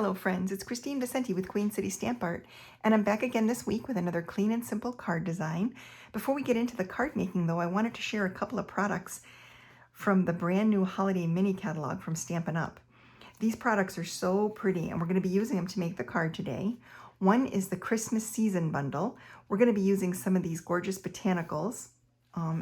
Hello friends, it's Kristine with Queen City Stamp Art, and I'm back again this week with another clean and simple card design. Before we get into the card making though, I wanted to share a couple of products from the brand new holiday mini catalog from Stampin' Up. These products are so pretty and we're going to be using them to make the card today. One is the Christmas season bundle. We're going to be using some of these gorgeous botanicals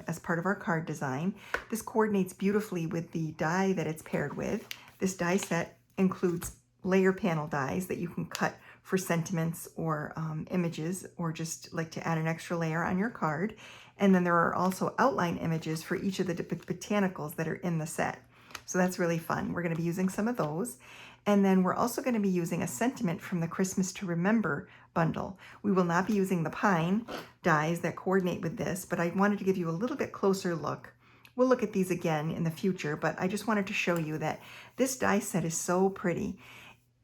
as part of our card design. This coordinates beautifully with the die that it's paired with. This die set includes layer panel dies that you can cut for sentiments or images, or just like to add an extra layer on your card. And then there are also outline images for each of the botanicals that are in the set. So that's really fun. We're going to be using some of those. And then we're also going to be using a sentiment from the Christmas to Remember bundle. We will not be using the pine dies that coordinate with this, but I wanted to give you a little bit closer look. We'll look at these again in the future, but I just wanted to show you that this die set is so pretty.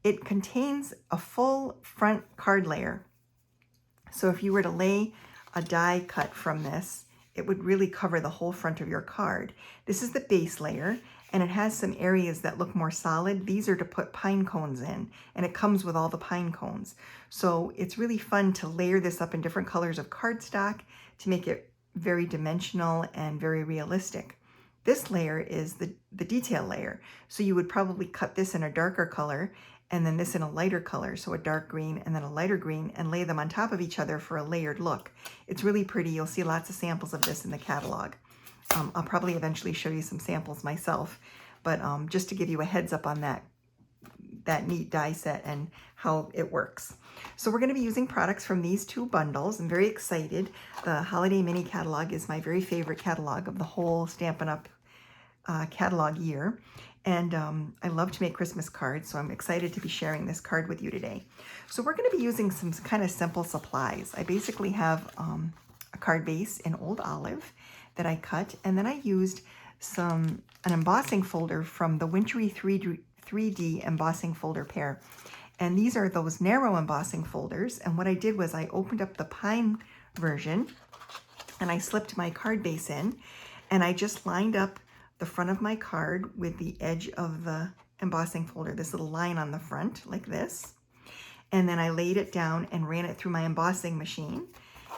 It contains a full front card layer. So if you were to lay a die cut from this, it would really cover the whole front of your card. This is the base layer, and it has some areas that look more solid. These are to put pine cones in, and it comes with all the pine cones. So it's really fun to layer this up in different colors of cardstock to make it very dimensional and very realistic. This layer is the detail layer. So you would probably cut this in a darker color and then this in a lighter color, so a dark green and then a lighter green, and lay them on top of each other for a layered look. It's really pretty. You'll see lots of samples of this in the catalog. I'll probably eventually show you some samples myself, but just to give you a heads up on that neat die set and how it works. So we're going to be using products from these two bundles. I'm very excited. The Holiday Mini Catalog is my very favorite catalog of the whole Stampin' Up catalog year. And I love to make Christmas cards, so I'm excited to be sharing this card with you today. So we're going to be using some kind of simple supplies. I basically have a card base in old olive that I cut, and then I used an embossing folder from the Wintry 3D embossing folder pair. And these are those narrow embossing folders, and what I did was I opened up the pine version, and I slipped my card base in, and I just lined up the front of my card with the edge of the embossing folder, this little line on the front like this. And then I laid it down and ran it through my embossing machine.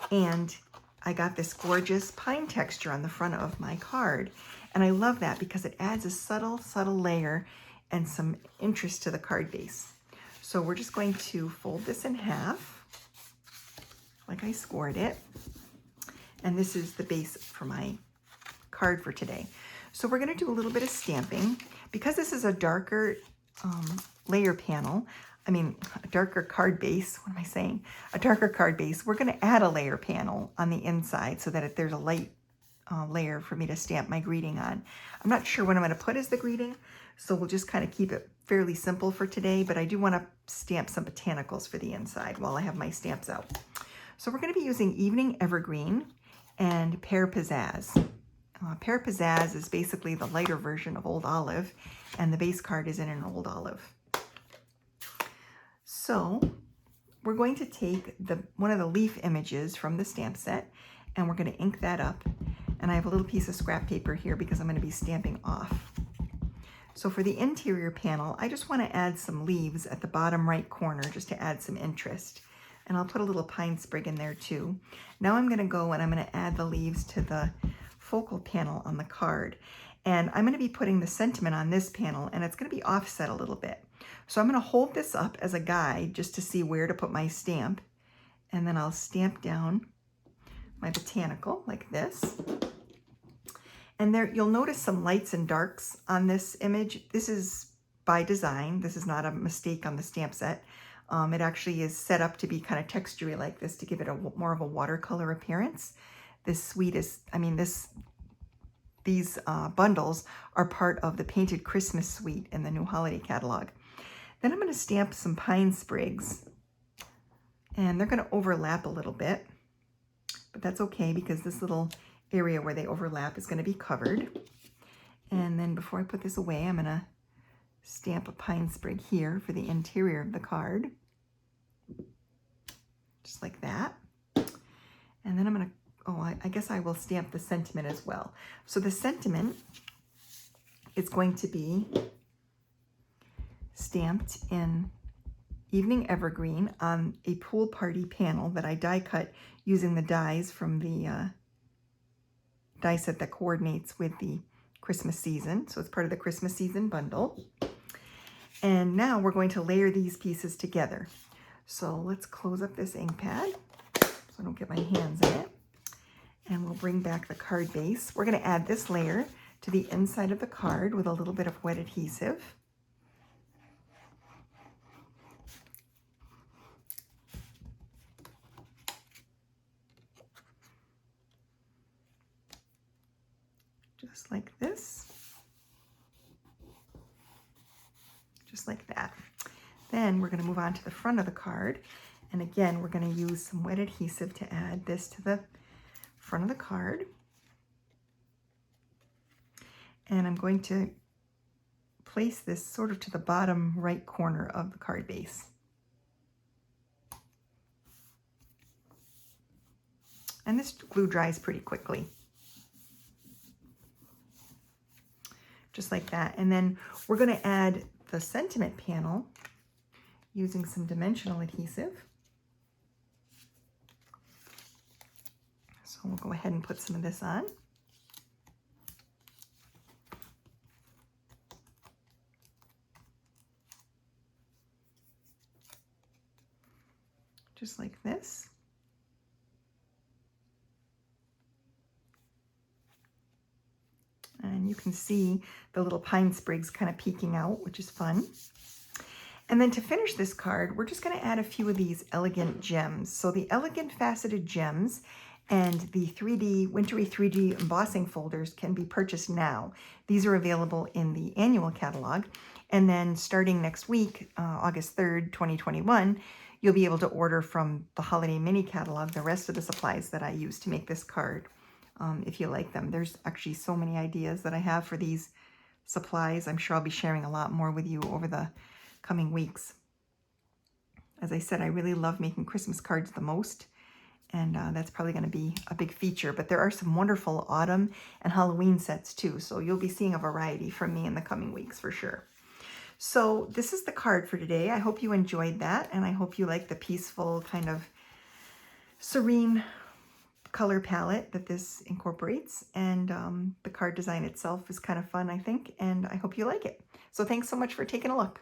And I got this gorgeous pine texture on the front of my card. And I love that because it adds a subtle, subtle layer and some interest to the card base. So we're just going to fold this in half, like I scored it. And this is the base for my card for today. So we're going to do a little bit of stamping. Because this is a darker layer panel, a darker card base, what am I saying? A darker card base, we're going to add a layer panel on the inside so that there's a light layer for me to stamp my greeting on. I'm not sure what I'm going to put as the greeting, so we'll just kind of keep it fairly simple for today, but I do want to stamp some botanicals for the inside while I have my stamps out. So we're going to be using Evening Evergreen and Pear Pizzazz. Pear Pizzazz is basically the lighter version of Old Olive, and the base card is in an Old Olive. So we're going to take one of the leaf images from the stamp set, and we're going to ink that up. And I have a little piece of scrap paper here because I'm going to be stamping off. So for the interior panel, I just want to add some leaves at the bottom right corner just to add some interest. And I'll put a little pine sprig in there too. Now I'm going to go and I'm going to add the leaves to the focal panel on the card, and I'm going to be putting the sentiment on this panel, and it's going to be offset a little bit. So I'm going to hold this up as a guide just to see where to put my stamp, and then I'll stamp down my botanical like this. And there you'll notice some lights and darks on this image. This is by design. This is not a mistake on the stamp set. It actually is set up to be kind of textury like this to give it more of a watercolor appearance. This suite is, these bundles are part of the Painted Christmas suite in the new holiday catalog. Then I'm going to stamp some pine sprigs, and they're going to overlap a little bit, but that's okay because this little area where they overlap is going to be covered. And then before I put this away, I'm going to stamp a pine sprig here for the interior of the card, just like that. And then I'm going to I guess I will stamp the sentiment as well. So the sentiment is going to be stamped in Evening Evergreen on a pool party panel that I die cut using the dies from the die set that coordinates with the Christmas season. So it's part of the Christmas season bundle. And now we're going to layer these pieces together. So let's close up this ink pad so I don't get my hands in it. And we'll bring back the card base. We're going to add this layer to the inside of the card with a little bit of wet adhesive. Just like this. Just like that. Then we're going to move on to the front of the card. And again, we're going to use some wet adhesive to add this to the front of the card. And I'm going to place this sort of to the bottom right corner of the card base. And this glue dries pretty quickly. Just like that. And then we're going to add the sentiment panel using some dimensional adhesive. So we'll go ahead and put some of this on. Just like this. And you can see the little pine sprigs kind of peeking out, which is fun. And then to finish this card, we're just going to add a few of these elegant gems. So the elegant faceted gems and the 3D, wintry 3D embossing folders can be purchased now. These are available in the annual catalog. And then starting next week, August 3rd, 2021, you'll be able to order from the holiday mini catalog the rest of the supplies that I use to make this card. If you like them. There's actually so many ideas that I have for these supplies. I'm sure I'll be sharing a lot more with you over the coming weeks. As I said, I really love making Christmas cards the most, and that's probably going to be a big feature. But there are some wonderful autumn and Halloween sets too, so you'll be seeing a variety from me in the coming weeks for sure. So this is the card for today. I hope you enjoyed that, and I hope you like the peaceful, kind of serene color palette that this incorporates, and the card design itself is kind of fun, I think, and I hope you like it. So thanks so much for taking a look.